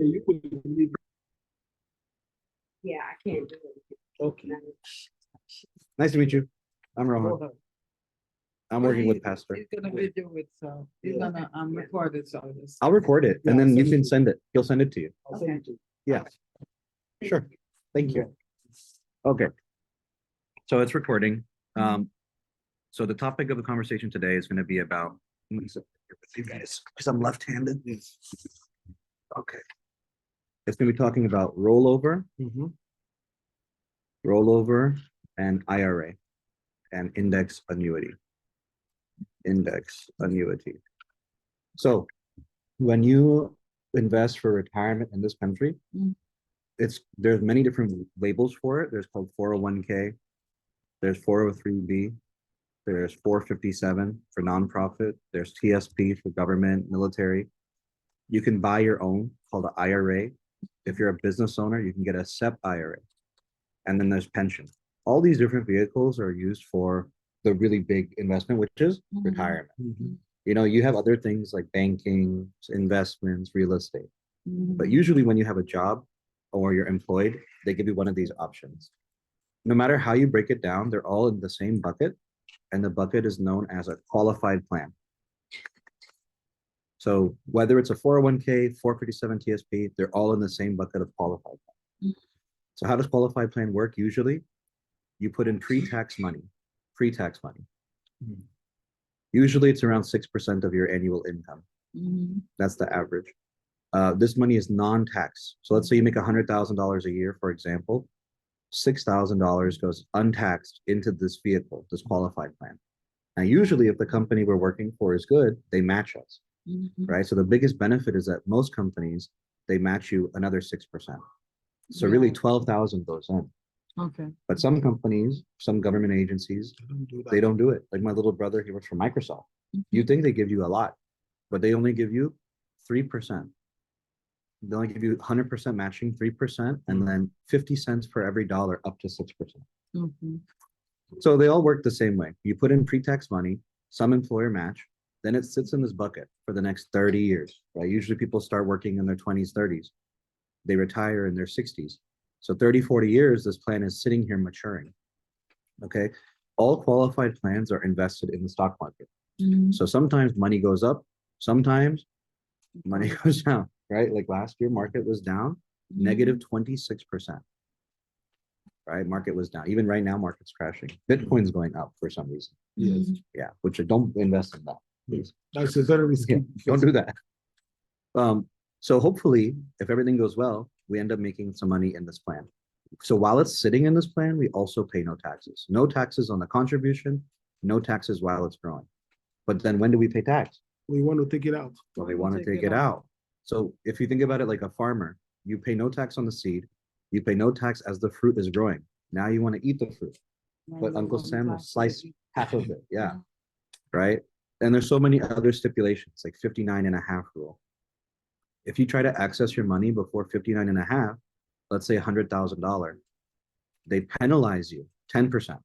You could leave. Yeah, I can't do it. Okay. Nice to meet you. I'm Rohan. Rohan. I'm working with Pastor. He's gonna video it, so he's gonna record it, so this. I'll record it and Yeah, then you send it can to send it. He'll send it to you. I'll send it to you. Yeah, sure. Thank you. Okay. So it's recording. So the topic of the conversation today is going to be about, let me sit here with you guys, because I'm left-handed. Okay. It's going to be talking about rollover, Mhm. rollover and IRA and index annuity. Index annuity. So when you invest for retirement in this country, there's many different labels for it. There's called 401k, there's 403b, there's 457 for nonprofit, there's TSP for government, military. You can buy your own called an IRA. If you're a business owner, you can get a SEP IRA. And then there's pension. All these different vehicles are used for the really big investment, which is retirement. Mhm. You know, you have other things like banking, investments, real estate. But usually when you have a job or you're employed, they give you one of these options. No matter how you break it down, they're all in the same bucket, and the bucket is known as a qualified plan. So whether it's a 401k, 457 TSP, they're all in the same bucket of qualified plan. So how does qualified plan work? Usually you put in pre-tax money, pre-tax money. Usually it's around 6% of your annual income. That's the average. This money is non-tax. So let's say you make $100,000 a year, for example, $6,000 goes untaxed into this vehicle, this qualified plan. Now, usually if the company we're working for is good, they match us, right? So the biggest benefit is that most companies, they match you another 6%. So really 12,000 goes in. Okay. But some companies, some government agencies, They don't do that. they don't do it. Like my little brother, he works for Microsoft. You think they give you a lot, but they only give you 3%. They only give you 100% matching, 3%, and then 50 cents for every dollar up to 6%. So they all work the same way. You put in pre-tax money, some employer match, then it sits in this bucket for the next 30 years, right? Usually people start working in their 20s, 30s. They retire in their 60s. So 30, 40 years, this plan is sitting here maturing. Okay. All qualified plans are invested in the stock market. So sometimes money goes up, sometimes money goes down, right? Like last year, market was down negative 26%. Right? Market was down. Even right now, market's crashing. Bitcoin's going up for some reason. Yes. Yeah, which don't invest in that, please. That's a very risky. Yeah, don't do that. So hopefully, if everything goes well, we end up making some money in this plan. So while it's sitting in this plan, we also pay no taxes. No taxes on the contribution, no taxes while it's growing. But then when do we pay tax? We want to take it out. Well, they want to take it out. So if you think about it like a farmer, you pay no tax on the seed, you pay no tax as the fruit is growing. Now you want to eat the fruit, but Uncle Sam will slice half of it. Yeah. Right. And there's so many other stipulations, like 59.5 rule. If you try to access your money before 59.5, let's say $100,000, they penalize you 10%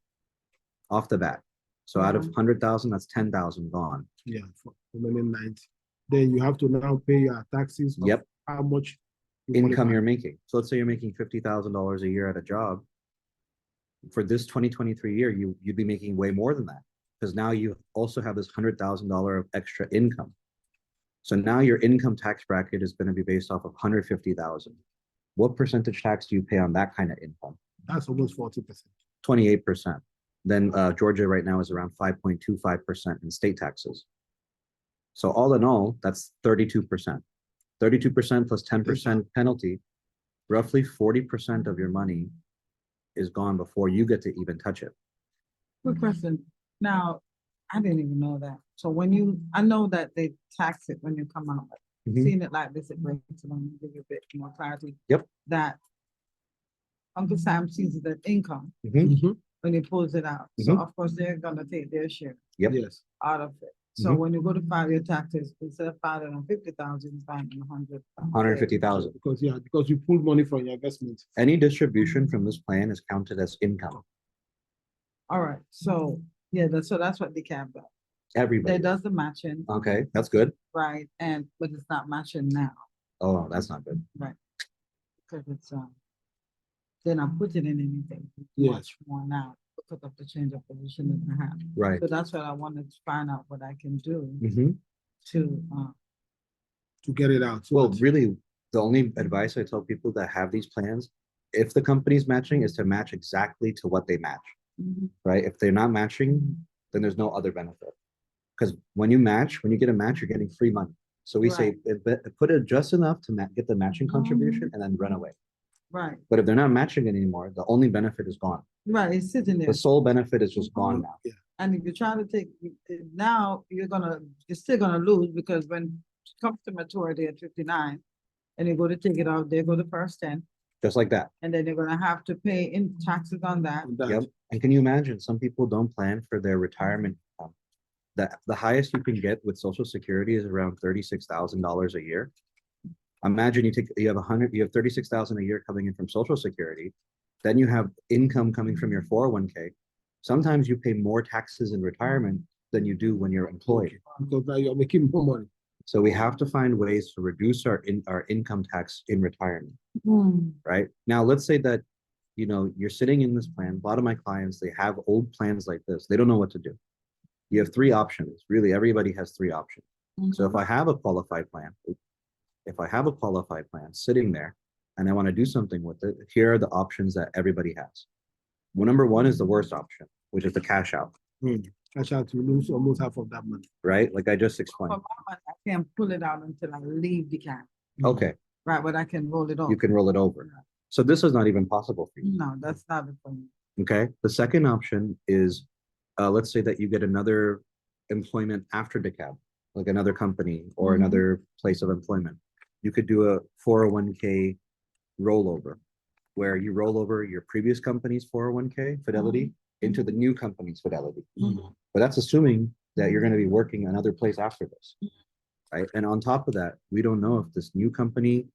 off the bat. So out of 100,000, that's 10,000 gone. Yeah, for remaining 90. Then you have to now pay your taxes. Yep. How much Income you're making. So let's say you're making $50,000 a year at a job. For this 2023 year, you'd be making way more than that, because now you also have this $100,000 of extra income. So now your income tax bracket is going to be based off of 150,000. What percentage tax do you pay on that kind of income? That's almost 40%. 28%. Then Georgia right now is around 5.25% in state taxes. So all in all, that's 32%. 32% plus 10% penalty, roughly 40% of your money is gone before you get to even touch it. Quick question. Now, I didn't even know that. So I know that they tax it when you come out. Seeing it like this, it breaks it down, give you a bit more clarity. Yep. That Uncle Sam sees it as income when he pulls it out. So of course they're gonna take their share Yes. out of it. So when you go to file your taxes, instead of filing on 50,000, you file on 150,000. Because you pull money from your investment. Any distribution from this plan is counted as income. All right. So that's what they capped out. Everybody. That does the matching. Okay, that's good. Right. But it's not matching now. Oh, that's not good. Right. Because it's, they're not putting in anything Yes. much more now because of the change of position that I have. Right. So that's what I wanted to find out what I can do Hmm. to, get it out. So Well, that- really, the only advice I tell people that have these plans, if the company's matching, is to match exactly to what they match, right? If they're not matching, then there's no other benefit. Because when you match, when you get a match, you're getting free money. So we say put it just enough to get the matching contribution and then run away. right, But if they're not matching anymore, the only benefit is gone. right, it's sitting there. The sole benefit is just gone now. And if you're trying to take, now you're still gonna lose because when it comes to maturity at 59, and you go to take it out, they go to first 10, Just like that. and then you're gonna have to pay in taxes on that. Yep. And can you imagine, some people don't plan for their retirement income. The highest you can get with Social Security is around $36,000 a year. Imagine you have 36,000 a year coming in from Social Security. Then you have income coming from your 401k. Sometimes you pay more taxes in retirement than you do when you're employed. Because now you're making more money. So we have to find ways to reduce our income tax in retirement, right? Now, let's say that, you're sitting in this plan. A lot of my clients, they have old plans like this. They don't know what to do. You have three options. Really, everybody has three options. So if I have a qualified plan sitting there and I want to do something with it, here are the options that everybody has. Well, number one is the worst option, which is the cash out, Cash out to lose almost half of that money. right? Like I just For explained. my money, I can't pull it out until I leave the camp, Okay, right, but I can roll it off. you can roll it over. So this is not even possible for you. No, that's not it for me. Okay. The second option is, let's say that you get another employment after DeKalb, like another company or another place of employment. You could do a 401k rollover, where you roll over your previous company's 401k Fidelity into the new company's Fidelity. But that's assuming that you're going to be working another place after this, right? And on top of that, we don't know if this new company,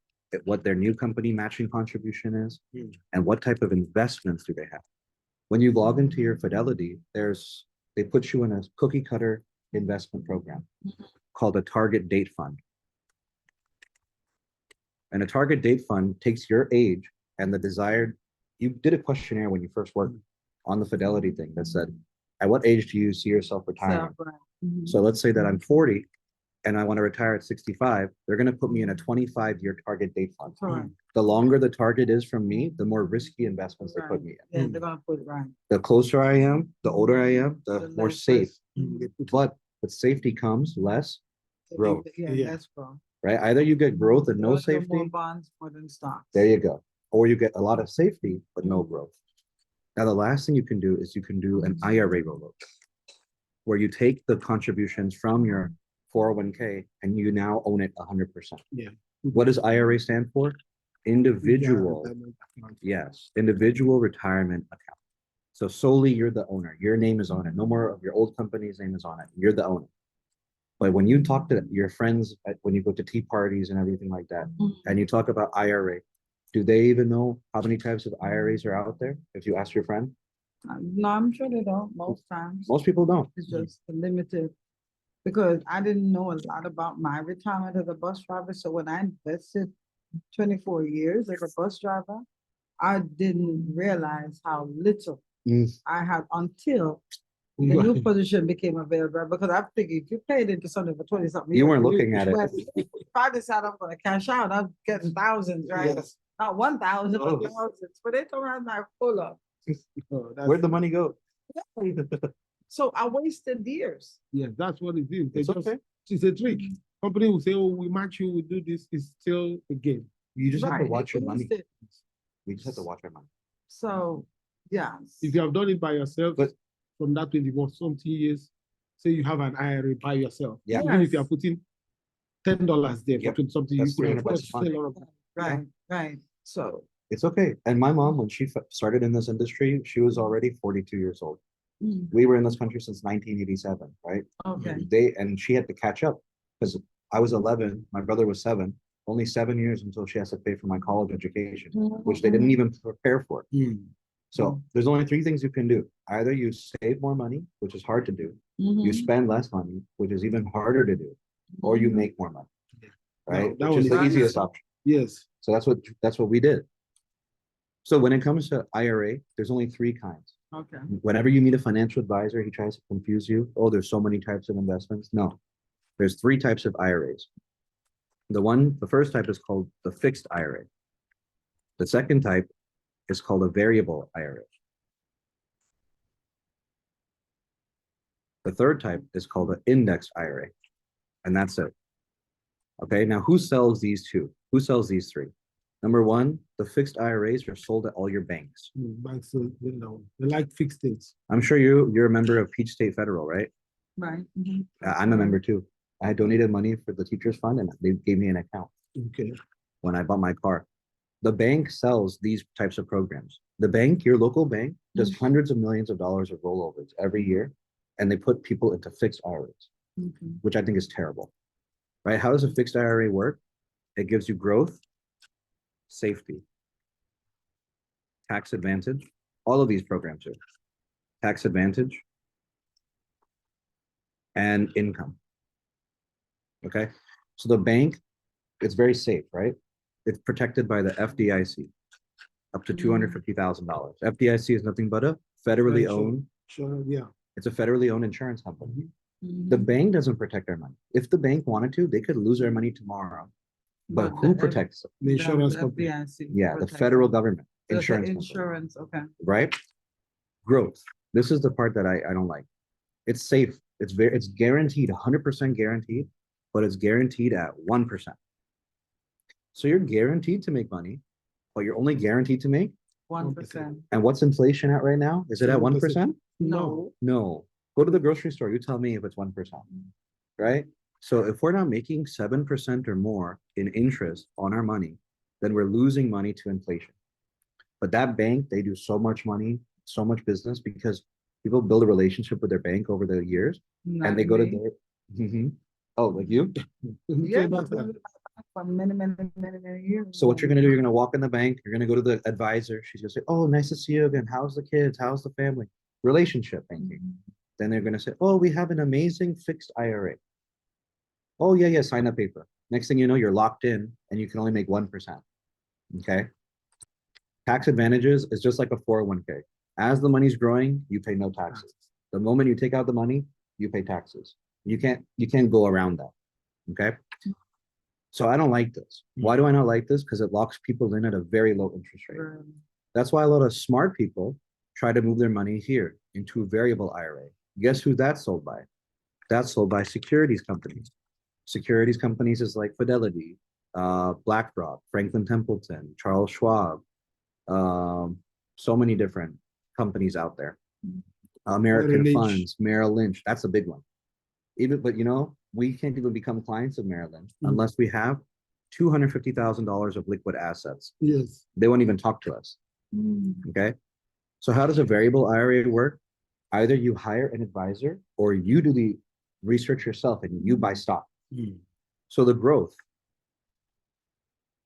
what their new company matching contribution is, and what type of investments do they have. When you log into your Fidelity, they put you in a cookie cutter investment program called a target date fund. And a target date fund takes your age and the desired. You did a questionnaire when you first worked on the Fidelity thing that said, at what age do you see yourself retiring? So let's say that I'm 40 and I want to retire at 65. They're going to put me in a 25-year target date fund. Correct. The longer the target is from me, the more risky investments they put me in. Yeah, they're gonna put it right. The closer I am, the older I am, the more less safe. risk. But with safety comes less growth, Yeah, that's growth. right? Either you get growth and no More safety. bonds, more than stocks. There you go. Or you get a lot of safety, but no growth. Now, the last thing you can do is you can do an IRA rollover, where you take the contributions from your 401k and you now own it 100%. Yeah. What does IRA stand for? Individual. Yes, individual retirement account. So solely you're the owner. Your name is on it. No more of your old company's name is on it. You're the owner. But when you talk to your friends, when you go to tea parties and everything like that, and you talk about IRA, do they even know how many types of IRAs are out there? If you ask your friend, No, I'm sure they don't, most times. most people don't. It's just limited. Because I didn't know a lot about my retirement as a bus driver, so when I invested 24 years as a bus driver, I didn't realize how little I had until the new position became available, because I figured if you paid into something for 20 something. You weren't looking at it. If I decide I'm gonna cash out, I'm getting thousands, right? Yes. Not 1,000, Oh. but thousands, but they don't have that full of. Where'd the money go? So I wasted years. Yes, that's what it is. They It's just, okay. it's a trick. Company will say, oh, we match you, we do this. It's still a game. You just have to Right, watch your it money. is it. We just have to watch our money. So, yeah. If you have done it by yourself, But- from that 21 something years, say you have an IRA by yourself. Yeah. Even if you are putting $10 there for Yep. 20 something, That's you could have $300 got a month. a lot of Right, right. So, It's okay. And my mom, when she started in this industry, she was already 42 years old. We were in this country since 1987, right? okay. She had to catch up because I was 11, my brother was 7, only 7 years until she has to pay for my college education, which they didn't even prepare for. So there's only 3 things you can do. Either you save more money, which is hard to do, you spend less money, which is even harder to do, or you make more money. right? that Which is one the is easiest easy. option. Yes. So that's what we did. So when it comes to IRA, there's only three kinds. Okay. Whenever you meet a financial advisor, he tries to confuse you. Oh, there's so many types of investments. No, there's three types of IRAs. The first type is called the fixed IRA. The second type is called a variable IRA. The third type is called an index IRA, and that's it. Okay, now who sells these two? Who sells these three? Number one, the fixed IRAs are sold at all your banks. Banks, they like fixed things. I'm sure you're a member of Peach State Federal, right? Right. I'm a member too. I donated money for the teachers fund and they gave me an account Okay. when I bought my car. The bank sells these types of programs. The bank, your local bank, does hundreds of millions of dollars of rollovers every year, and they put people into fixed IRAs, which I think is terrible. Right? How does a fixed IRA work? It gives you growth, safety, tax advantage. All of these programs are tax advantage and income. Okay. So the bank, it's very safe, right? It's protected by the FDIC up to $250,000. FDIC is nothing but a federally owned. Sure. Yeah. It's a federally owned insurance company. The bank doesn't protect our money. If the bank wanted to, they could lose our money tomorrow. But who protects them? The insurance company. Yeah, the federal government. Insurance company. Insurance, okay. Right? Growth. This is the part that I don't like. It's safe. It's guaranteed, 100% guaranteed, but it's guaranteed at 1%. So you're guaranteed to make money, but you're only guaranteed to make 1%. And what's inflation at right now? Is it at 1%? No. No. Go to the grocery store. You tell me if it's 1%. Right? So if we're not making 7% or more in interest on our money, then we're losing money to inflation. But that bank, they do so much money, so much business because people build a relationship with their bank over the years and they go to their. Oh, like you? Yeah, for many years. So what you're gonna do, you're gonna walk in the bank, you're gonna go to the advisor, she's gonna say, oh, nice to see you again. How's the kids? How's the family? Relationship banking. Then they're gonna say, oh, we have an amazing fixed IRA. Oh, yeah, sign up paper. Next thing you know, you're locked in and you can only make 1%. Okay. Tax advantages is just like a 401k. As the money's growing, you pay no taxes. The moment you take out the money, you pay taxes. You can't go around that. Okay. So I don't like this. Why do I not like this? Because it locks people in at a very low interest rate. That's why a lot of smart people try to move their money here into a variable IRA. Guess who that's sold by? That's sold by securities companies. Securities companies is like Fidelity, BlackRock, Franklin Templeton, Charles Schwab, so many different companies out there. American Funds, Merrill Lynch, that's a big one. But we can't even become clients of Merrill Lynch unless we have $250,000 of liquid assets. Yes. They won't even talk to us. Okay. So how does a variable IRA work? Either you hire an advisor or you do the research yourself and you buy stock. So the growth,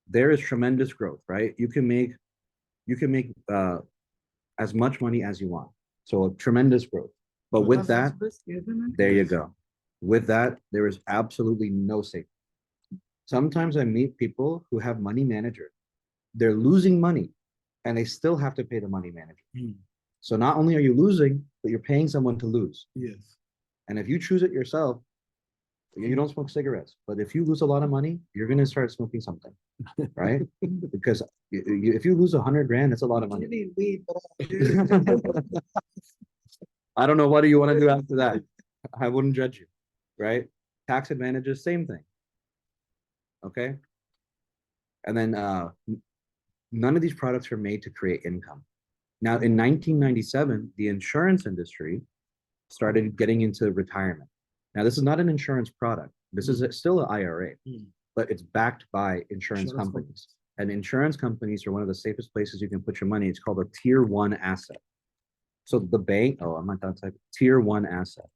there is tremendous growth, right? You can make as much money as you want. So a tremendous growth. But with that, there you go. With that, there is absolutely no safety. Sometimes I meet people who have money manager. They're losing money and they still have to pay the money manager. So not only are you losing, but you're paying someone to lose. Yes. And if you choose it yourself, you don't smoke cigarettes. But if you lose a lot of money, you're going to start smoking something, right? Because if you lose 100 grand, that's a lot of money. I don't know. What do you want to do after that? I wouldn't judge you, right? Tax advantages, same thing. Okay. And then none of these products are made to create income. Now, in 1997, the insurance industry started getting into retirement. Now, this is not an insurance product. This is still an IRA, but it's backed by insurance companies. And insurance companies are one of the safest places you can put your money. It's called a tier 1 asset. So the bank, I'm not that type, tier 1 asset.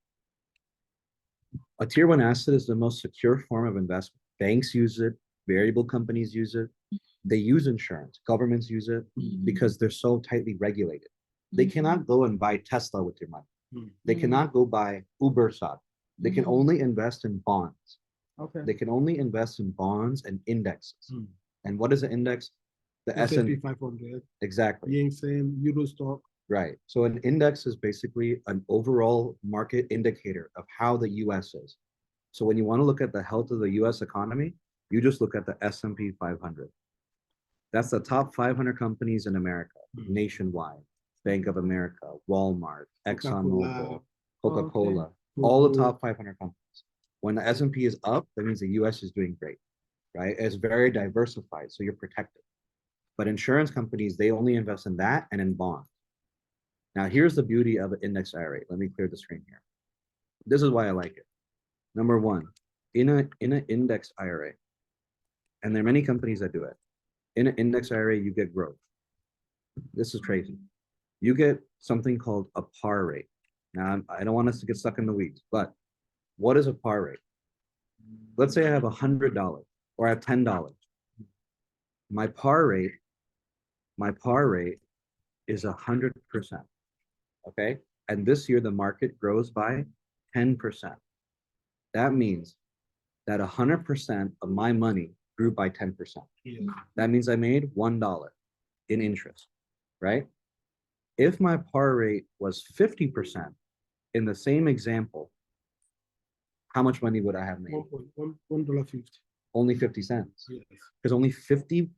A tier 1 asset is the most secure form of investment. Banks use it, variable companies use it. They use insurance, governments use it because they're so tightly regulated. They cannot go and buy Tesla with your money. They cannot go buy Uber stock. They can only invest in bonds. Okay. They can only invest in bonds and indexes. Hmm. And what is an index? The S&P S&P, 500, exactly. Yen Sen, Euro stock. Right. So an index is basically an overall market indicator of how the US is. So when you want to look at the health of the US economy, you just look at the S&P 500. That's the top 500 companies in America, nationwide. Bank of America, Walmart, ExxonMobil, Coca-Cola, all the top 500 companies. When the S&P is up, that means the US is doing great, right? It's very diversified, so you're protected. But insurance companies, they only invest in that and in bonds. Now, here's the beauty of an index IRA. Let me clear the screen here. This is why I like it. Number one, in an index IRA, and there are many companies that do it. In an index IRA, you get growth. This is crazy. You get something called a par rate. Now, I don't want us to get stuck in the weeds, but what is a par rate? Let's say I have $100 or I have $10. My par rate is 100%. Okay. And this year the market grows by 10%. That means that 100% of my money grew by 10%. Yeah. That means I made $1 in interest, right? If my par rate was 50% in the same example, how much money would I have made? $1.50. Only 50 cents. Yes. Because only 50%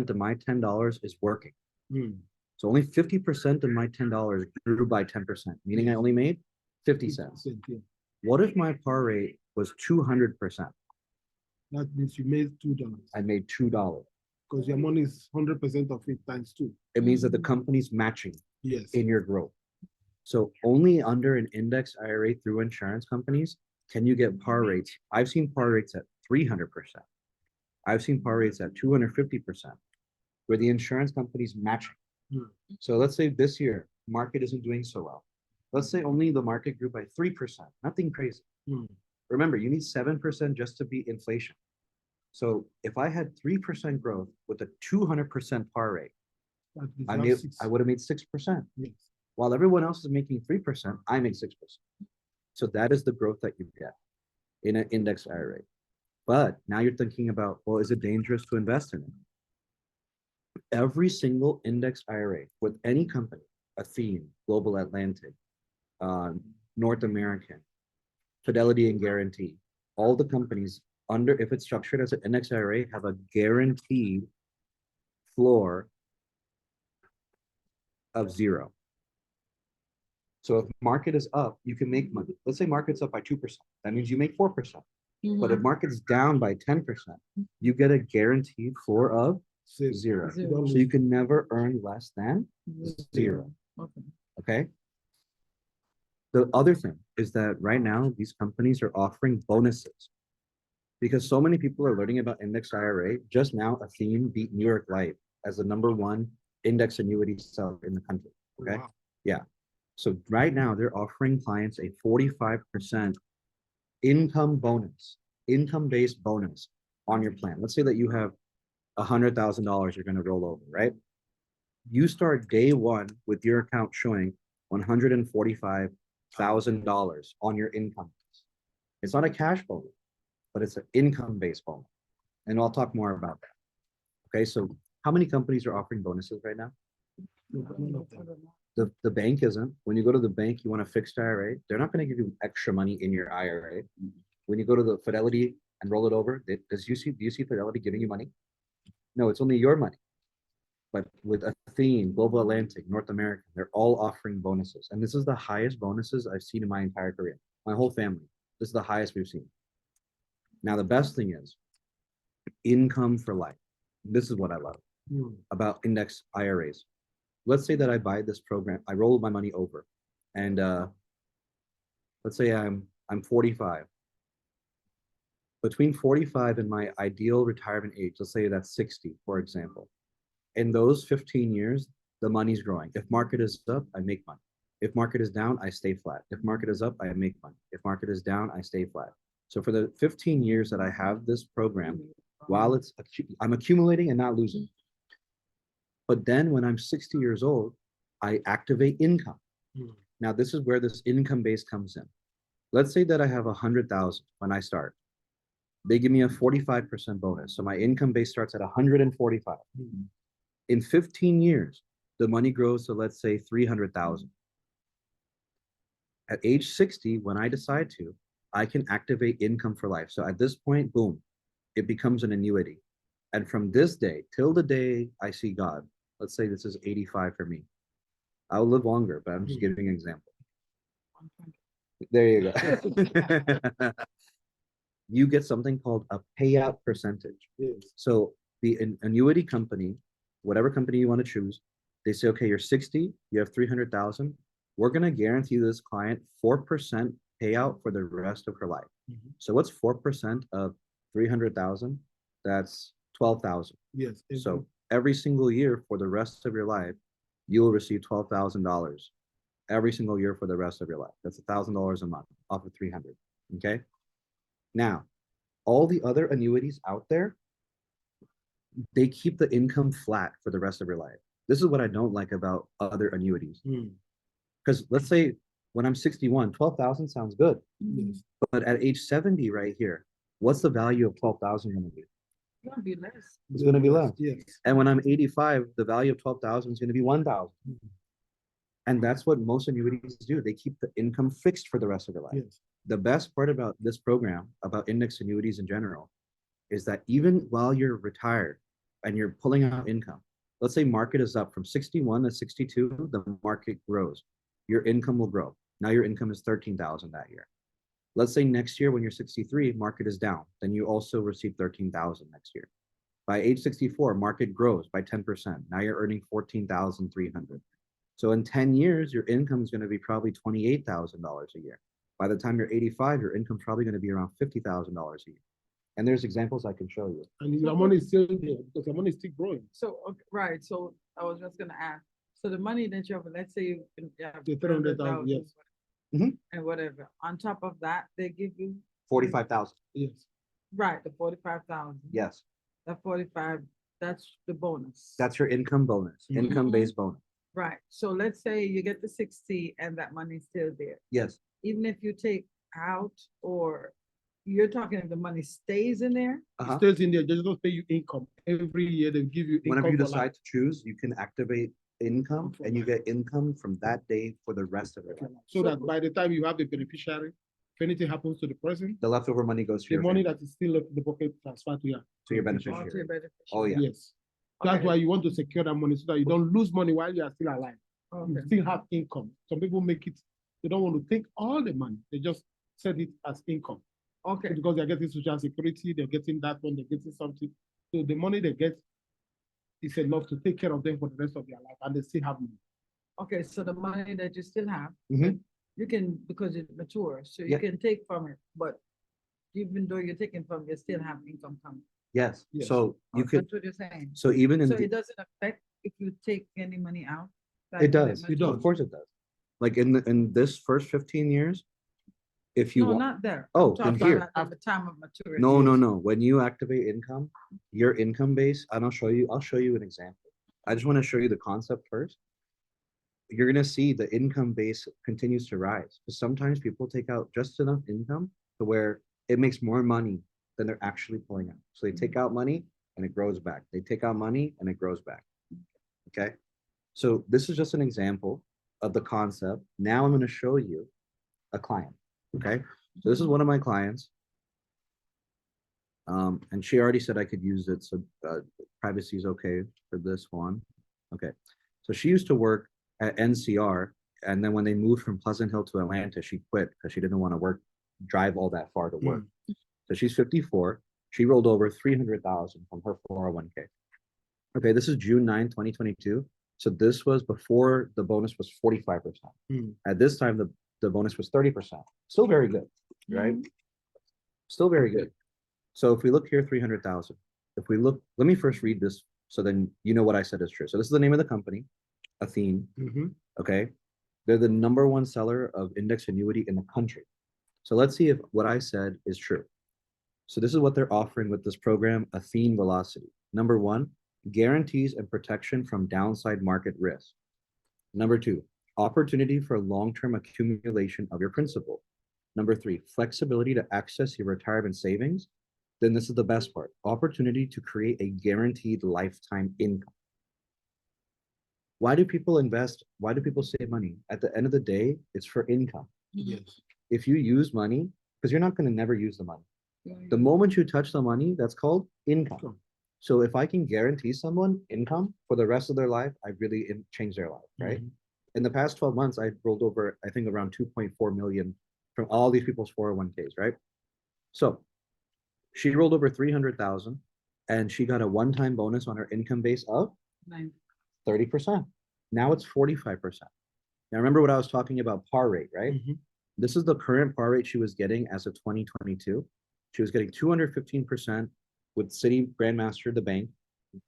of my $10 is working. Hmm. So only 50% of my $10 grew by 10%, meaning I only made 50 cents. Yeah. What if my par rate was 200%? That means you made $2. I made $2. Because your money is 100% of it times 2. It means that the company's matching Yes. in your growth. So only under an index IRA through insurance companies can you get par rates. I've seen par rates at 300%. I've seen par rates at 250%, where the insurance company's matching. Hmm. So let's say this year, market isn't doing so well. Let's say only the market grew by 3%, nothing crazy. Hmm. Remember, you need 7% just to beat inflation. So if I had 3% growth with a 200% par rate, I would have made 6%. Yes. While everyone else is making 3%, I make 6%. So that is the growth that you get in an index IRA. But now you're thinking about, well, is it dangerous to invest in it? Every single index IRA with any company, Athene, Global Atlantic, North American, Fidelity and Guarantee, all the companies under, if it's structured as an index IRA, have a guaranteed floor of 0. So if market is up, you can make money. Let's say market's up by 2%. That means you make 4%. But if market's down by 10%, you get a guaranteed floor of 0. So you can never earn less than 0. Okay. The other thing is that right now, these companies are offering bonuses because so many people are learning about index IRA. Just now, Athene beat New York Life as the #1 index annuity seller in the country. Okay. Wow. Yeah. So right now, they're offering clients a 45% income bonus, income-based bonus on your plan. Let's say that you have $100,000 you're going to roll over, right? You start day one with your account showing $145,000 on your income. It's not a cash bonus, but it's an income-based bonus. And I'll talk more about that. Okay, so how many companies are offering bonuses right now? The bank isn't. When you go to the bank, you want a fixed IRA, they're not going to give you extra money in your IRA. When you go to the Fidelity and roll it over, do you see Fidelity giving you money? No, it's only your money. But with Athene, Global Atlantic, North American, they're all offering bonuses. And this is the highest bonuses I've seen in my entire career. My whole family. This is the highest we've seen. Now, the best thing is income for life. This is what I love about index IRAs. Let's say that I buy this program, I roll my money over, and let's say I'm 45. Between 45 and my ideal retirement age, let's say that's 60, for example. In those 15 years, the money's growing. If market is up, I make money. If market is down, I stay flat. If market is up, I make money. If market is down, I stay flat. So for the 15 years that I have this program, while I'm accumulating and not losing. But then when I'm 60 years old, I activate income. Now, this is where this income base comes in. Let's say that I have 100,000 when I start. They give me a 45% bonus. So my income base starts at 145. In 15 years, the money grows to, let's say, 300,000. At age 60, when I decide to, I can activate income for life. So at this point, boom, it becomes an annuity. And from this day till the day I see God, let's say this is 85 for me. I'll live longer, but I'm just giving an example. There you go. You get something called a payout percentage. Yes. So the annuity company, whatever company you want to choose, they say, okay, you're 60, you have 300,000. We're going to guarantee this client 4% payout for the rest of her life. So what's 4% of 300,000? That's 12,000. Yes. So every single year for the rest of your life, you will receive $12,000 every single year for the rest of your life. That's $1,000 a month off of 300. Okay. Now, all the other annuities out there, they keep the income flat for the rest of your life. This is what I don't like about other annuities. Because let's say when I'm 61, 12,000 sounds good. Yes. But at age 70 right here, what's the value of 12,000 going to be? It's gonna be less. It's going to be less. Yes. And when I'm 85, the value of 12,000 is going to be 1,000. And that's what most annuities do. They keep the income fixed for the rest of your life. Yes. The best part about this program, about index annuities in general, is that even while you're retired and you're pulling out income, let's say market is up from 61 to 62, the market grows. Your income will grow. Now your income is 13,000 that year. Let's say next year when you're 63, market is down. Then you also receive 13,000 next year. By age 64, market grows by 10%. Now you're earning 14,300. So in 10 years, your income is going to be probably $28,000 a year. By the time you're 85, your income is probably going to be around $50,000 a year. And there's examples I can show you. And your money is still there because your money is still growing. So, okay, right, so I was just gonna ask, so the money that you have, let's say you have The 300,000, yes. and whatever, on top of that, they give you, 45,000. Yes. right, the 45,000. Yes. That 45, that's the bonus. That's your income bonus, income-based bonus. Right, so let's say you get the 60 and that money's still there. Yes. Even if you take out, or you're talking if the money stays in there? It stays in there. They just pay you income. Every year they give you income. Whenever you for decide life. to choose, you can activate income and you get income from that day for the rest of your life. So that by the time you have the beneficiary, if anything happens to the person, The leftover money goes to the your money family, that is still left in the pocket transfer to you. to your Or to beneficiary. your beneficiary? Oh, yeah. Yes. That's Okay. why you want to secure that money so that you don't lose money while you are still alive. You Okay. still have income. Some people make it, they don't want to take all the money. They just set it as income. Okay, Because they're getting social security, they're getting that one, they're getting something. So the money they get is enough to take care of them for the rest of their life, and they still have money. okay, so the money that you still have, Mhm. you can, because it matures, so you Yeah. can take from it, but even though you're taking from, you still have income coming. Yes. Yes. So you could, That's what you're saying. so even in, So the- it doesn't affect if you take any money out? it like when does. It does. Of course it does. Like in this first 15 years, if you No, want, not there. Oh, I'm talking in here. about at the time of maturity. no. When you activate income, your income base, and I'll show you an example. I just want to show you the concept first. You're gonna see the income base continues to rise. Because sometimes people take out just enough income to where it makes more money than they're actually pulling out. So they take out money and it grows back. They take out money and it grows back. Okay. So this is just an example of the concept. Now I'm going to show you a client. Okay. So this is one of my clients. And she already said I could use it. So privacy is okay for this one. Okay. So she used to work at NCR. And then when they moved from Pleasant Hill to Atlanta, she quit because she didn't want to drive all that far to work. So she's 54. She rolled over 300,000 from her 401k. Okay, this is June 9, 2022. So this was before the bonus was 45%. At this time, the bonus was 30%. Still very good, right? Still very good. So if we look here, 300,000. If we look, let me first read this so then you know what I said is true. So this is the name of the company, Athene. Okay. They're the #1 seller of index annuity in the country. So let's see if what I said is true. So this is what they're offering with this program, Athene Velocity. #1, guarantees and protection from downside market risk. #2, opportunity for long-term accumulation of your principal. #3, flexibility to access your retirement savings. then this is the best part. Opportunity to create a guaranteed lifetime income. Why do people invest? Why do people save money? At the end of the day, it's for income. Yes. If you use money, because you're not going to never use the money. Right. The moment you touch the money, that's called income. Sure. So if I can guarantee someone income for the rest of their life, I really changed their life, right? Mhm. In the past 12 months, I rolled over, I think around 2.4 million from all these people's 401ks, right? So she rolled over 300,000 and she got a one-time bonus on her income base of Nice. 30%. Now it's 45%. Now remember what I was talking about par rate, right? Mhm. This is the current par rate she was getting as of 2022. She was getting 215% with Citi Grandmaster, the bank,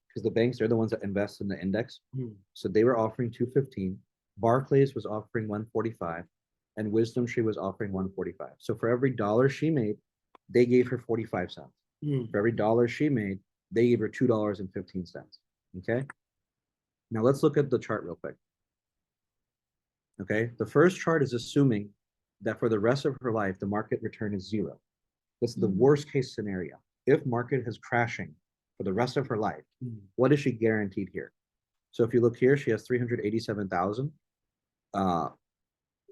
because the banks, they're the ones that invest in the index. Mhm. So they were offering 215. Barclays was offering 145, and Wisdom Tree was offering 145. So for every dollar she made, they gave her 45 cents. Mhm. For every dollar she made, they gave her $2.15. Okay. Now let's look at the chart real quick. Okay. The first chart is assuming that for the rest of her life, the market return is zero. This is the worst case scenario. If market is crashing for the rest of her life, Mhm. what is she guaranteed here? So if you look here, she has 387,000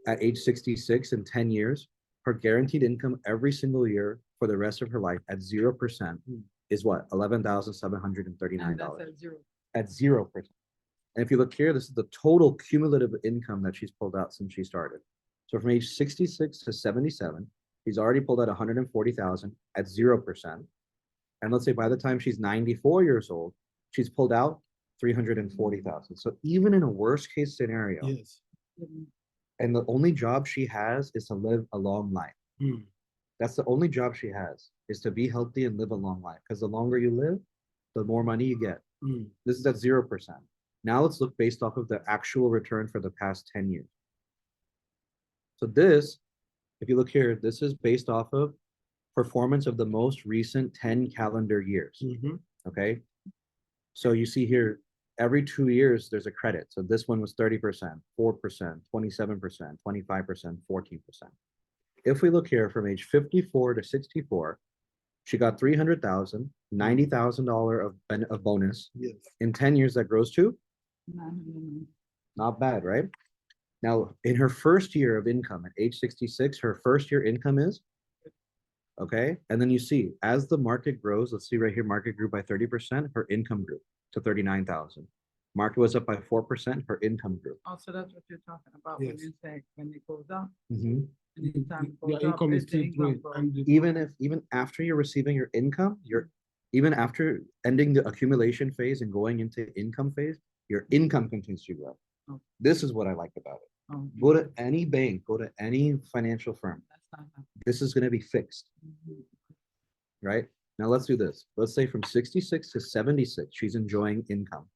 at age 66 in 10 years. Her guaranteed income every single year for the rest of her life at 0% is what? $11,739. And that's at zero. At 0%. And if you look here, this is the total cumulative income that she's pulled out since she started. So from age 66 to 77, she's already pulled out 140,000 at 0%. And let's say by the time she's 94 years old, she's pulled out 340,000. So even in a worst case scenario, Yes. and the only job she has is to live a long life. Mhm. That's the only job she has, is to be healthy and live a long life. Because the longer you live, the more money you get. Mhm. This is at 0%. Now let's look based off of the actual return for the past 10 years. So this, if you look here, this is based off of performance of the most recent 10 calendar years. Mhm. Okay. So you see here, every 2 years, there's a credit. So this one was 30%, 4%, 27%, 25%, 14%. If we look here from age 54 to 64, she got 300,000, $90,000 of bonus. Yes. In 10 years, that grows to 900. not bad, right? Now, in her first year of income at age 66, her first year income is, okay? And then you see, as the market grows, let's see right here, market grew by 30%, her income grew to 39,000. Market was up by 4%, her income grew. Also, that's what you're talking about when Yes. you say, when it goes up. Mhm. Anytime it Your goes up, income is it's the still income growing. growth. And Even after you're receiving your income, even after ending the accumulation phase and going into income phase, your income continues to grow. Okay. This is what I like about it. Oh, Go to any bank, go to any financial firm. that's not happening. This is going to be fixed, right? Now let's do this. Let's say from 66 to 76, she's enjoying income.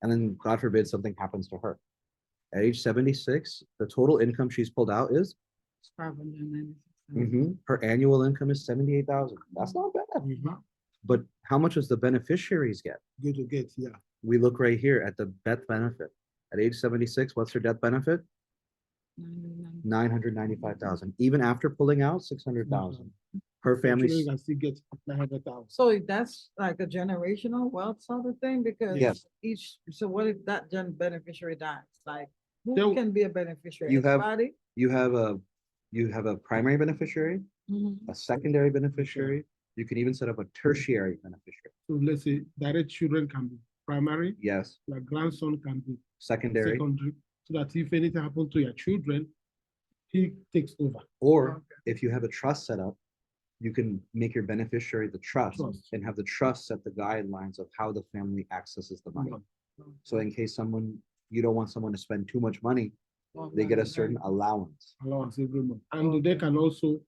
And then God forbid something happens to her. At age 76, the total income she's pulled out is 596. her annual income is 78,000. That's not bad. Mhm. But how much does the beneficiaries get? Good to get, yeah. We look right here at the death benefit. At age 76, what's her death benefit? 995,000. Even after pulling out 600,000. Her Children family's, can still get 900,000. So that's like a generational wealth sort of thing, because Yes. so what if that beneficiary dies? Like, who They'll- can be a beneficiary? You have- Everybody? you have a primary beneficiary, Mhm. a secondary beneficiary. You can even set up a tertiary beneficiary. So let's say direct children can be primary, Yes, like grandson can be secondary, secondary, so that if anything happens to your children, he takes over. or Okay. if you have a trust set up, you can make your beneficiary the trust Trust. and have the trust set the guidelines of how the family accesses the money. So in case you don't want someone to spend too much money, they get a certain allowance. Allowance every month. And they can also,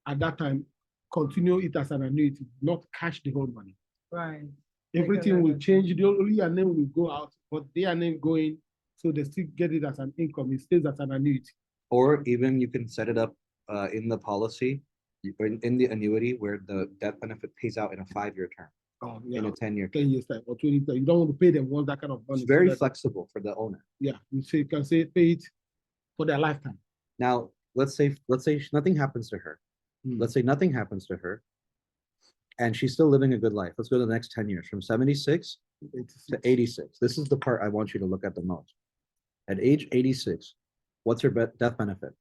at that time, continue it as an annuity, not cash the whole money. Right. Everything will Because- change. The only your name will go out, but their name going, so they still get it as an income. It stays as an annuity. Or even you can set it up in the policy, in the annuity where the death benefit pays out in a 5-year term, Oh, in yeah, a 10-year 10 term. years time or 20 time. You don't want to pay them all that kind of money. It's very so that- flexible for the owner. Yeah, you can say pay it for their lifetime. Now, let's say nothing happens to her. Hmm. Let's say nothing happens to her. and she's still living a good life. Let's go to the next 10 years, from 76 to 86. 86. This is the part I want you to look at the most. At age 86, what's her death benefit?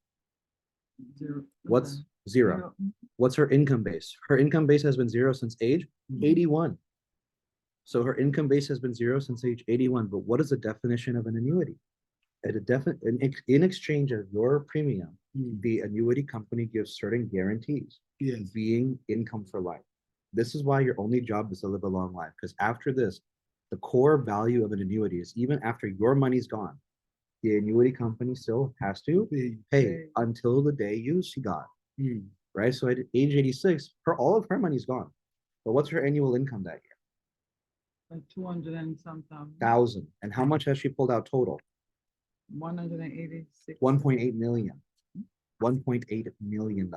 Zero. What's Okay. zero? What's her income base? Her income base has been zero since age 81. So her income base has been zero since age 81. But what is the definition of an annuity? In exchange of your premium, the annuity company gives certain guarantees, Yes. being income for life. This is why your only job is to live a long life. Because after this, the core value of an annuity is even after your money's gone, the annuity company still has to pay until the day she got. Right? So at age 86, all of her money's gone. But what's her annual income that year? Like 200 and something. Thousand. And how much has she pulled out total? 186. 1.8 million. $1.8 million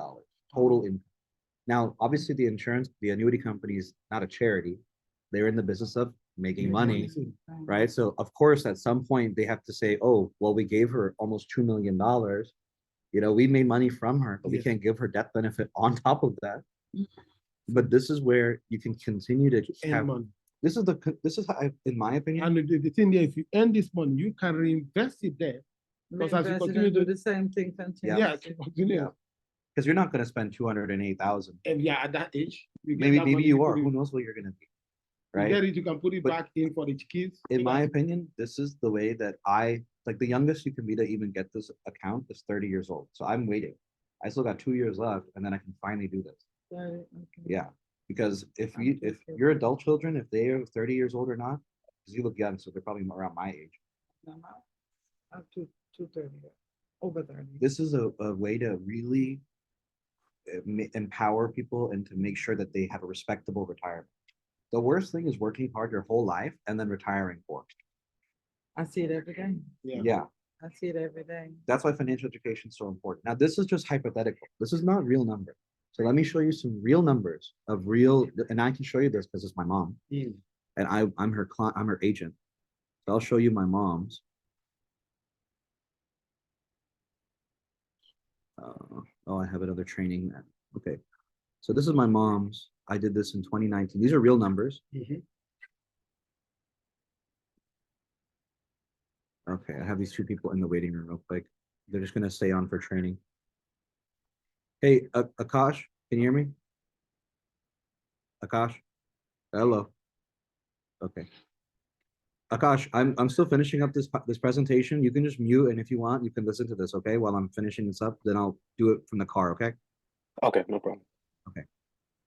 total income. Now, obviously, the annuity company is not a charity. They're in the business of making money, right? So, of course, at some point, they have to say, oh, well, we gave her almost $2 million. You know, we made money from her, but we can't give her death benefit on top of that. But this is where you can continue to have money. This is how in my opinion. And the thing there, if you earn this money, you can reinvest it there. Because as you continue to do the same thing, continue. yeah, continue. Because you're not going to spend 208,000. And yeah, at that age, Maybe you are. Who knows what you're going to be, right? You get it, you can put it back in for the kids. In my opinion, this is the way that like the youngest you can be to even get this account is 30 years old. So I'm waiting. I still got 2 years left, and then I can finally do this. Okay. Yeah, because if your adult children, if they are 30 years old or not, because you look young, so they're probably around my age. No, up to 230, over 30. This is a way to really empower people and to make sure that they have a respectable retirement. The worst thing is working hard your whole life and then retiring for it. I see it every day. Yeah. I see it every day. That's why financial education is so important. Now, this is just hypothetical. This is not real number. So let me show you some real numbers of real, and I can show you this because it's my mom, and I'm her client, I'm her agent. So I'll show you my mom's. Oh, I have another training. Okay, so this is my mom's. I did this in 2019. These are real numbers. Okay, I have these two people in the waiting room real quick. They're just gonna stay on for training. Hey, Akash, can you hear me? Akash, hello. Okay. Akash, I'm still finishing up this presentation. You can just mute, and if you want, you can listen to this, okay? While I'm finishing this up, then I'll do it from the car, okay? Okay, no problem. Okay.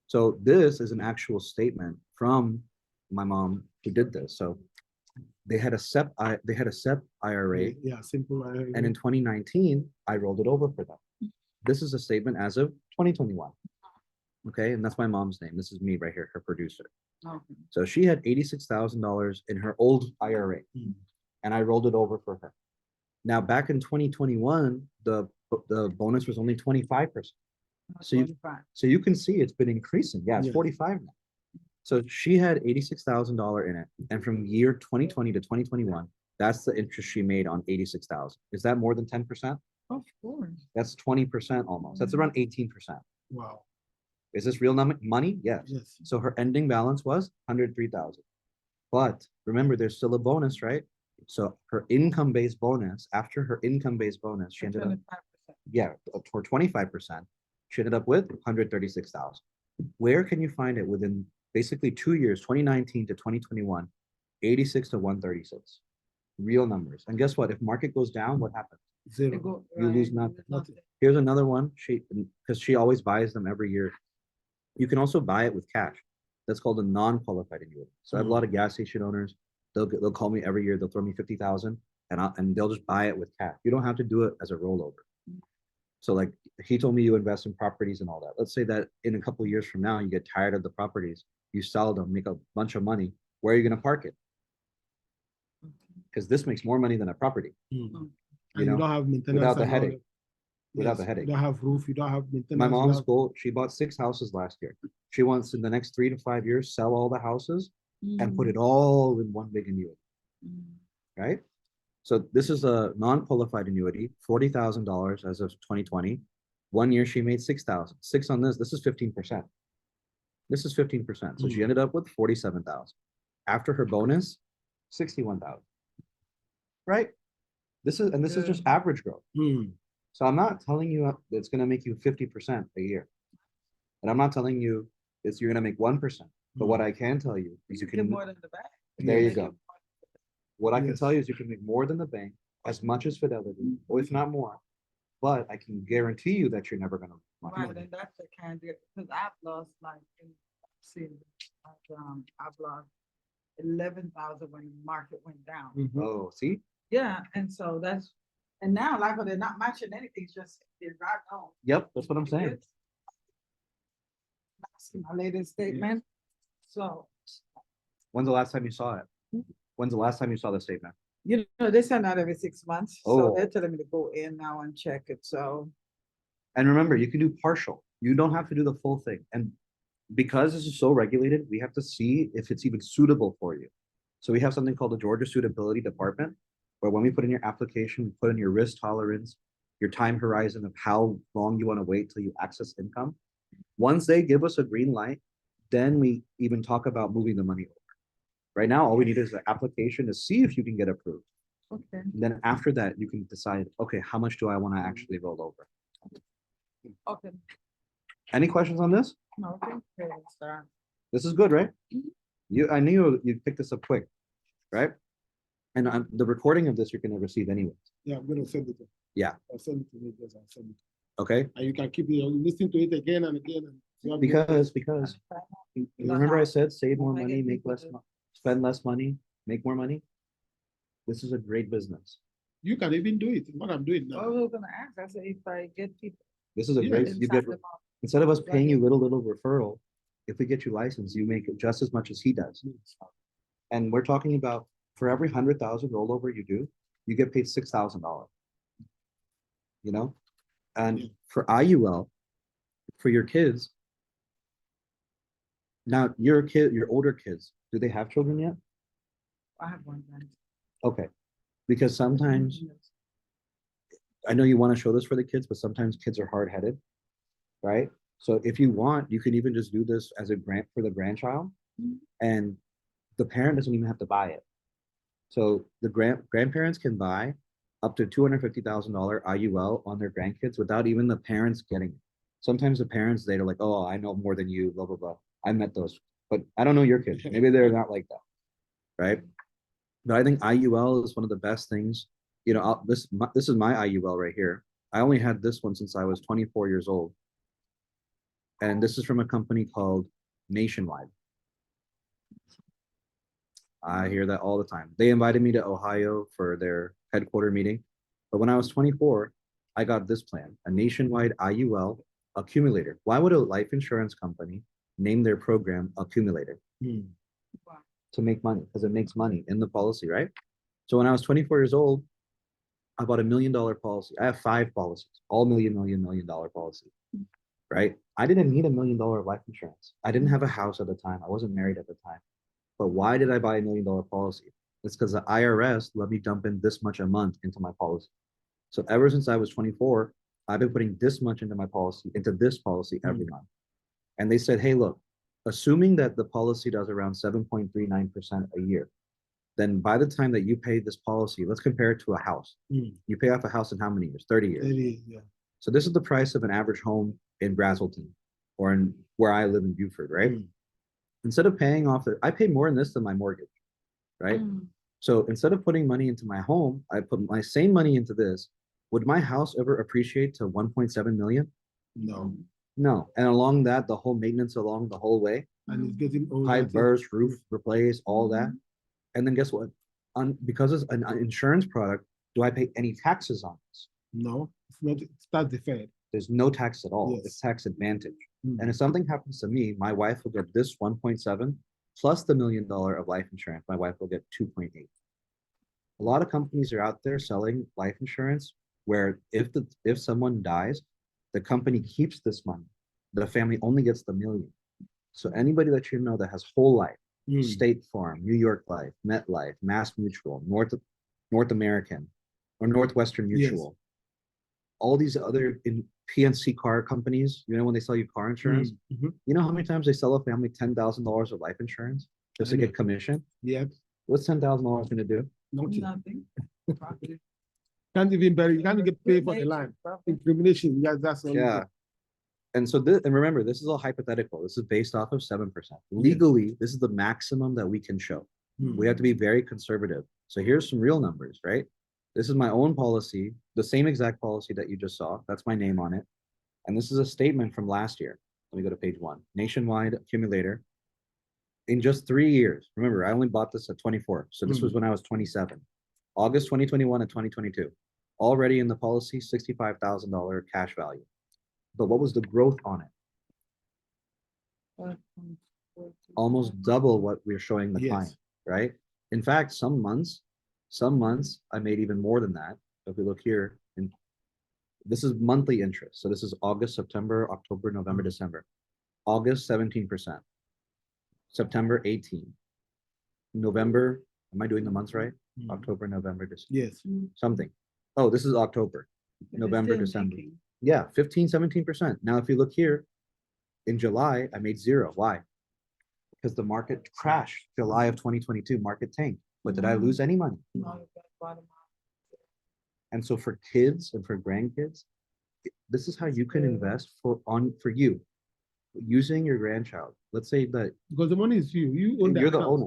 So this is an actual statement from my mom who did this. So they had a SEP IRA. Yeah, simple IRA. And in 2019, I rolled it over for them. This is a statement as of 2021. Okay, and that's my mom's name. This is me right here, her producer. Okay. So she had $86,000 in her old IRA, and I rolled it over for her. Now, back in 2021, the bonus was only 25%. So you can see it's been increasing. Yeah, it's 45 now. So she had $86,000 in it, and from year 2020 to 2021, that's the interest she made on 86,000. Is that more than 10%? Of course. That's 20% almost. That's around 18%. Wow. Is this real money? Yes. Yes. So her ending balance was 103,000. But remember, there's still a bonus, right? So her income-based bonus, after her income-based bonus, she ended up, 25%. for 25%, she ended up with 136,000. Where can you find it within basically 2 years, 2019 to 2021, 86 to 136? Real numbers. And guess what? If market goes down, what happens? Zero. You lose nothing. Here's another one. Because she always buys them every year. You can also buy it with cash. That's called a non-qualified annuity. So I have a lot of gas station owners. They'll call me every year. They'll throw me 50,000, and they'll just buy it with cash. You don't have to do it as a rollover. So like he told me, you invest in properties and all that. Let's say that in a couple of years from now, you get tired of the properties, you sell them, make a bunch of money. Where are you going to park it? Because this makes more money than a property. You don't have maintenance without the headache. Without the You headache. don't have roof. You don't have maintenance. My mom's goal, she bought 6 houses last year. She wants in the next 3 to 5 years, sell all the houses and put it all in one big annuity. Right? So this is a non-qualified annuity, $40,000 as of 2020. 1 year she made 6,000. 6 on this is 15%. This is 15%. So she Mm. ended up with 47,000. After her bonus, 61,000. Right? This is just average growth. Mm. So I'm not telling you it's gonna make you 50% a year. And I'm not telling you you're gonna make 1%. But what I can tell you is you Get can, more than the bank. there you Yes. go. What I can Yes. tell you is you can make more than the bank, as much as Fidelity, or if not more. But I can guarantee you that you're never gonna make Right, money. and that's the kind of, because I've lost like, I've lost 11,000 when the market went down. Mhm. Oh, see? Yeah, and so that's, and now like, they're not matching anything, it's just, it's right on. Yep, that's what I'm saying. That's my latest statement, so, When's the last time you saw it? When's the last time you saw the statement? you know, they send out every 6 months, so they're Oh. telling me to go in now and check it, so. And remember, you can do partial. You don't have to do the full thing. And because this is so regulated, we have to see if it's even suitable for you. So we have something called the Georgia Suitability Department, where when we put in your application, we put in your risk tolerance, your time horizon of how long you want to wait till you access income. Once they give us a green light, then we even talk about moving the money over. Right now, all we need is an application to see if you can get approved. Okay. And then after that, you can decide, okay, how much do I want to actually roll over? Okay, Any questions on this? no, thank you, sir. This is good, right? I knew you'd pick this up quick, right? And the recording of this you're gonna receive anyways, Yeah, I'm gonna send it. Yeah. I'll send it to you, yes, I'll send it. okay? And you can keep it, listen to it again and again. And you have Because you remember I said save more money, make less, spend less money, make more money? This is a great business. You can even do it, what I'm doing I now. was gonna ask, I said, if I get people. This is a Yeah, great, then you sign get, them up. instead of us paying you little referral, if we get you licensed, you make just as much as he does. And we're talking about, for every 100,000 rollover you do, you get paid $6,000. You know? And Yeah. for IUL, for your kids, now your older kids, do they have children yet? I have one then. Okay, because sometimes, I know you want to show this for the kids, but sometimes kids are hard-headed, right? So if you want, you can even just do this as a grant for the grandchild, and the parent doesn't even have to buy it. So the grandparents can buy up to $250,000 IUL on their grandkids without even the parents getting it. Sometimes the parents, they're like, oh, I know more than you, blah, blah, blah. I met those, but I don't know your kids. Maybe they're not like that, right? But I think IUL is one of the best things. You know, this is my IUL right here. I only had this one since I was 24 years old. And this is from a company called Nationwide. I hear that all the time. They invited me to Ohio for their headquarter meeting. But when I was 24, I got this plan, a Nationwide IUL accumulator. Why would a life insurance company name their program accumulator? To make money, because it makes money in the policy, right? So when I was 24 years old, I bought $1 million policy. I have 5 policies, all million dollar policies, right? I didn't need $1 million of life insurance. I didn't have a house at the time. I wasn't married at the time. But why did I buy $1 million policy? It's because the IRS let me dump in this much a month into my policy. So ever since I was 24, I've been putting this much into my policy, into this policy every month. And they said, hey, look, assuming that the policy does around 7.39% a year, then by the time that you pay this policy, let's compare it to a house. You pay off a house in how many years? 30 years. 30, yeah. So this is the price of an average home in Brazelton or in where I live in Buford, right? Instead of paying off, I pay more in this than my mortgage, right? So instead of putting money into my home, I put my same money into this. Would my house ever appreciate to 1.7 million? No. No. And along that, the whole maintenance along the whole way, And it's getting older. pipe burst, roof replace, all that. And then guess what? Because it's an insurance product, do I pay any taxes on this? No, it's not, it's not deferred. There's no tax at all. Yes. It's tax advantage. And if something happens to me, my wife will get this 1.7 plus the $1 million of life insurance. My wife will get 2.8. A lot of companies are out there selling life insurance where if someone dies, the company keeps this money. The family only gets the $1 million. So anybody that you know that has whole life, State Farm, New York Life, MetLife, Mass Mutual, North American, or Northwestern Mutual, all these other in PNC car companies, you know, when they sell you car insurance, Mhm. you know how many times they sell a family $10,000 of life insurance just I to know. get commission? Yeah, What's $10,000 gonna do? nothing. Nothing. Property. Can't even bury, you can't get paid for the Nature, land. property. Incrimination, yes, that's all. Yeah. And so this, and remember, this is all hypothetical. This is based off of 7%. Legally, this is the maximum that we can show. We have to be very conservative. So here's some real numbers, right? This is my own policy, the same exact policy that you just saw. That's my name on it. And this is a statement from last year. Let me go to page 1. Nationwide accumulator. In just 3 years, remember, I only bought this at 24. So this was when I was 27. August 2021 and 2022. Already in the policy, $65,000 cash value. But what was the growth on it? Almost double what we're showing the Yes. client, right? In fact, some months I made even more than that. If we look here, and this is monthly interest. So this is August, September, October, November, December. August, 17%. September, 18. November, am I doing the months right? October, November, December. Yes. Something. Oh, this is October, November, December. Yeah, 15, 17%. Now, if you look here, in July, I made 0. Why? Because the market crashed. July of 2022, market tanked. But did I lose any money? And so for kids and for grandkids, this is how you can invest for you using your grandchild. Let's say that Because the money is you own you're the account. owner.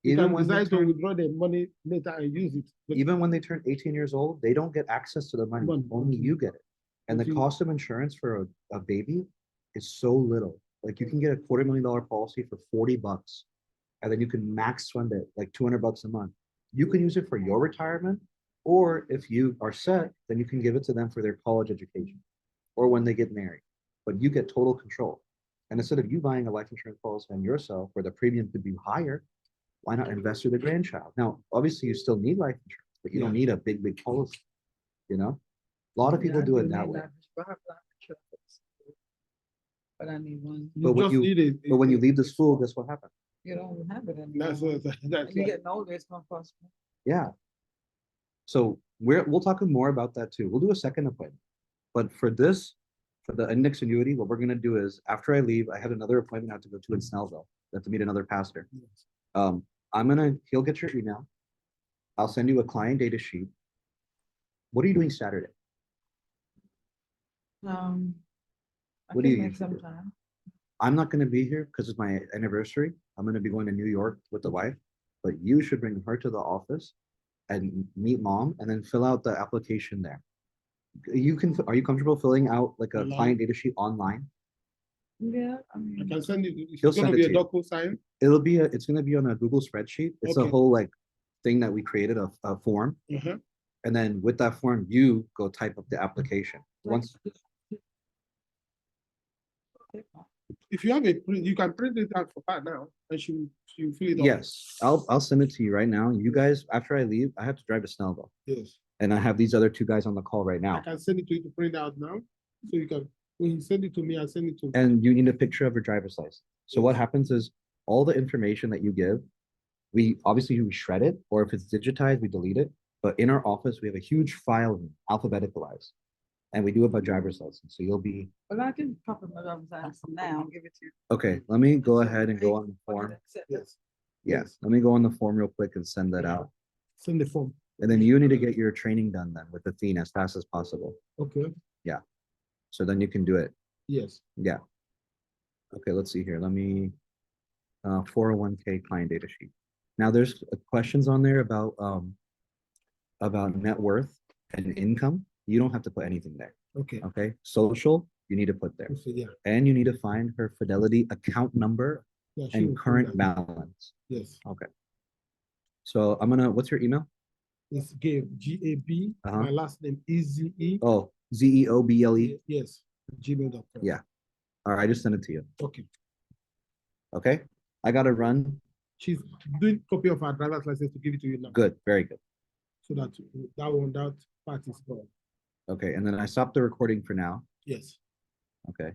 You Even can when they decide to turn, withdraw the money later and use it. But even when they turn 18 years old, they don't get access to the money. Money. Only you get it. And the Okay. cost of insurance for a baby is so little. Like you can get a $250,000 policy for $40, and then you can max fund it like $200 a month. You can use it for your retirement, or if you are set, then you can give it to them for their college education or when they get married. But you get total control. And instead of you buying a life insurance policy on yourself where the premium could be higher, why not invest with a grandchild? Now, obviously, you still need life insurance, but you don't need a big policy. You know, a lot of people do it that way. But I need one. But when just need it. But when you leave the school, guess what happens? You don't have it That's anymore. what, that's You what. get older, it's gonna cost more. Yeah. So we'll talk more about that too. We'll do a second appointment. But for the index annuity, what we're gonna do is after I leave, I have another appointment I have to go to in Snellville. I have to meet another pastor. Yes. He'll get your email. I'll send you a client data sheet. What are you doing Saturday? I What do can you make usually some do? time. I'm not gonna be here because it's my anniversary. I'm gonna be going to New York with the wife, but you should bring her to the office and meet mom and then fill out the application there. Are you comfortable filling out like a Online. client data sheet online? Yeah, I I mean, can send it. It's He'll gonna send be it a to you. docu sign. It's gonna be on a Google spreadsheet. It's a Okay. whole like thing that we created, a form. Uh-huh. And then with that form, you go type up the application. Once, If you have a print, you can print it out for her now, and she'll fill it out. yes, I'll send it to you right now. You guys, after I leave, I have to drive to Snellville. Yes. And I have these other 2 guys on the call right I now. can send it to you to print out now, so you can, when you send it to me, I'll send it to. And you need a picture of your driver's license. So what Yes. happens is all the information that you give, we shred it, or if it's digitized, we delete it. But in our office, we have a huge file alphabeticalized, and we do it by driver's license. So you'll be, well, I can copy my driver's license now and give it to you. okay, let me go ahead and go on the form. Yes. Yes, let me go on the form real quick and send that out. Send the form. And then you need to get your training done then with Athena as fast as possible. Okay. So then you can do it. Yes. Yeah. Okay, let's see here. Let me, 401k client data sheet. Now there's questions on there about net worth and income. You don't have to put anything there. Okay. Okay. Social, you need to put there. So, yeah. And you need to find her Fidelity account number Yeah. she will and print current that. balance. Yes. Okay. So what's your email? It's Gabe, G-A-B. Uh-huh. My last name is Z-E. Oh, ZEOBLE. Yes. Gmail.com. Yeah. All right, I just sent it to you. Okay. Okay. I gotta run. She's doing copy of her driver's license to give it to you now. Good. Very good. So that that part is gone. Okay. And then I stopped the recording for now. Yes. Okay.